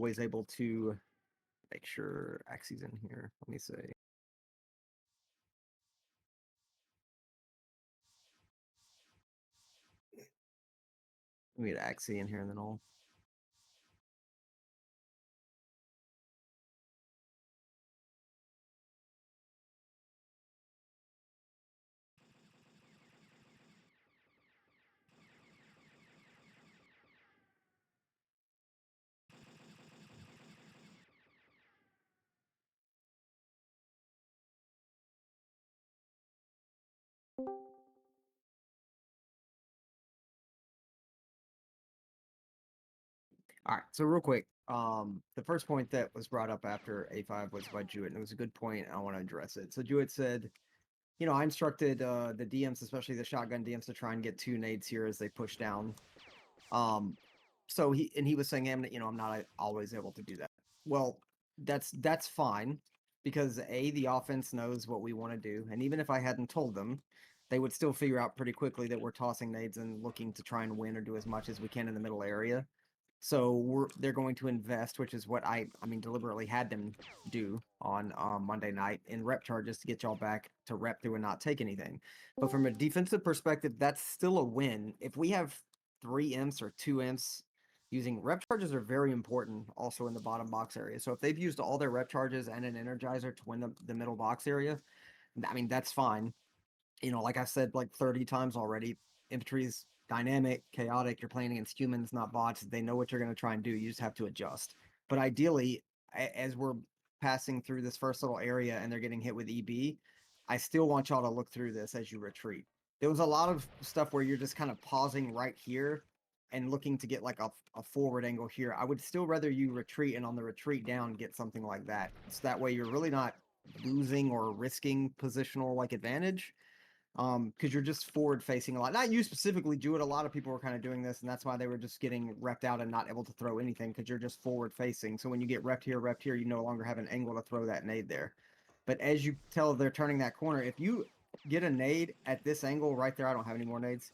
always able to make sure Axie's in here. Let me say. Let me get Axie in here and then I'll. All right, so real quick, the first point that was brought up after A5 was by Jewett, and it was a good point. And I want to address it. So Jewett said, I instructed the DMs, especially the shotgun DMs, to try and get 2 nades here as they push down. So he was saying, I'm not always able to do that. Well, that's fine because the offense knows what we want to do, and even if I hadn't told them, they would still figure out pretty quickly that we're tossing nades and looking to try and win or do as much as we can in the middle area. So they're going to invest, which is what I deliberately had them do on Monday night in rep charges to get y'all back to rep through and not take anything. But from a defensive perspective, that's still a win. If we have 3 imps or 2 imps using rep charges are very important also in the bottom box area. So if they've used all their rep charges and an energizer to win the middle box area, that's fine. Like I've said like 30 times already, infantry's dynamic, chaotic. You're playing against humans, not bots. They know what you're going to try and do. You just have to adjust. But ideally, as we're passing through this first little area and they're getting hit with EB, I still want y'all to look through this as you retreat. There was a lot of stuff where you're just kind of pausing right here and looking to get like a forward angle here. I would still rather you retreat and on the retreat down get something like that. So that way you're really not losing or risking positional like advantage, because you're just forward facing a lot. Not you specifically, Jewett. A lot of people were kind of doing this, and that's why they were just getting wrecked out and not able to throw anything because you're just forward facing. So when you get wrecked here, you no longer have an angle to throw that nade there. But as you tell they're turning that corner, if you get a nade at this angle right there, I don't have any more nades.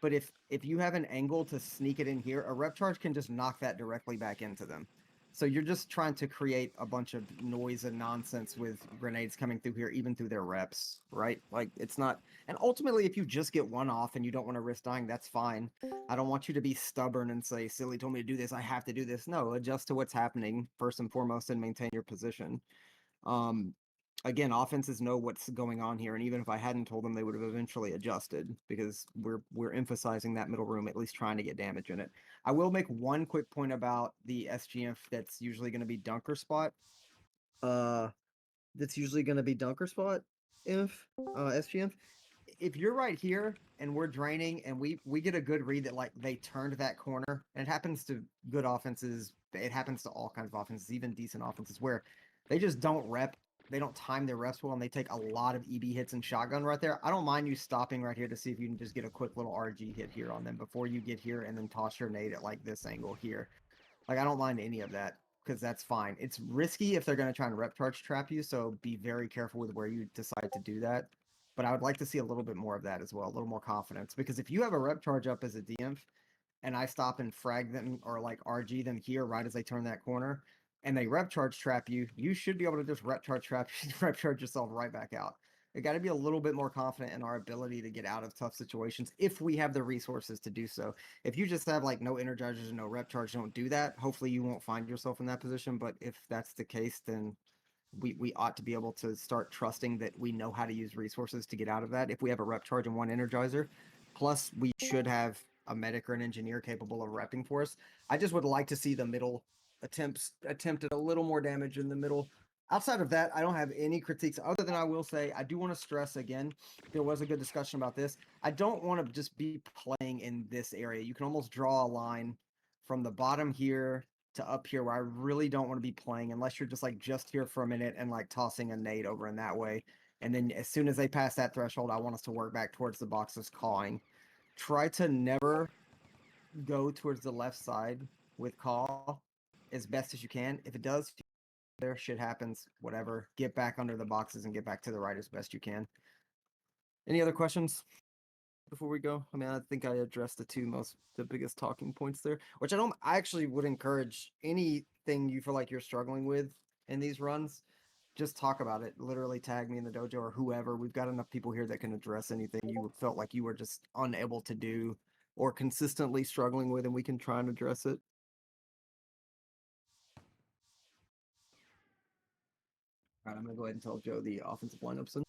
But if you have an angle to sneak it in here, a rep charge can just knock that directly back into them. So you're just trying to create a bunch of noise and nonsense with grenades coming through here, even through their reps, right? Like, it's not... And ultimately, if you just get one off and you don't want to risk dying, that's fine. I don't want you to be stubborn and say, Silly told me to do this, I have to do this. No, adjust to what's happening, first and foremost, and maintain your position. Again, offenses know what's going on here, and even if I hadn't told them, they would have eventually adjusted because we're emphasizing that middle room, at least trying to get damage in it. I will make one quick point about the SGF that's usually going to be dunker spot. That's usually going to be dunker spot if SGF. If you're right here and we're draining and we get a good read that like they turned that corner, and it happens to good offenses, it happens to all kinds of offenses, even decent offenses, where they just don't rep, they don't time their reps well, and they take a lot of EB hits and shotgun right there. I don't mind you stopping right here to see if you can just get a quick little RG hit here on them before you get here and then toss your nade at like this angle here. Like, I don't mind any of that because that's fine. It's risky if they're going to try and rep charge trap you, so be very careful with where you decide to do that. But I would like to see a little bit more of that as well, a little more confidence. Because if you have a rep charge up as a DM and I stop and frag them or like RG them here right as they turn that corner and they rep charge trap you, you should be able to just rep charge trap, rep charge yourself right back out. We got to be a little bit more confident in our ability to get out of tough situations if we have the resources to do so. If you just have like no energizers and no rep charge, don't do that. Hopefully you won't find yourself in that position. But if that's the case, then we ought to be able to start trusting that we know how to use resources to get out of that. If we have a rep charge and one energizer, plus we should have a medic or an engineer capable of repping for us. I just would like to see the middle attempted a little more damage in the middle. Outside of that, I don't have any critiques other than I will say I do want to stress again, there was a good discussion about this. I don't want to just be playing in this area. You can almost draw a line from the bottom here to up here where I really don't want to be playing unless you're just like just here for a minute and like tossing a nade over in that way. And then as soon as they pass that threshold, I want us to work back towards the boxes calling. Try to never go towards the left side with call as best as you can. If it does, there shit happens, whatever. Get back under the boxes and get back to the right as best you can. Any other questions? before we go? I mean, I think I addressed the biggest talking points there, which I actually would encourage anything you feel like you're struggling with in these runs, just talk about it. Literally tag me in the dojo or whoever. We've got enough people here that can address anything you felt like you were just unable to do or consistently struggling with, and we can try and address it. All right, I'm gonna go ahead and tell Joe the offensive lineups.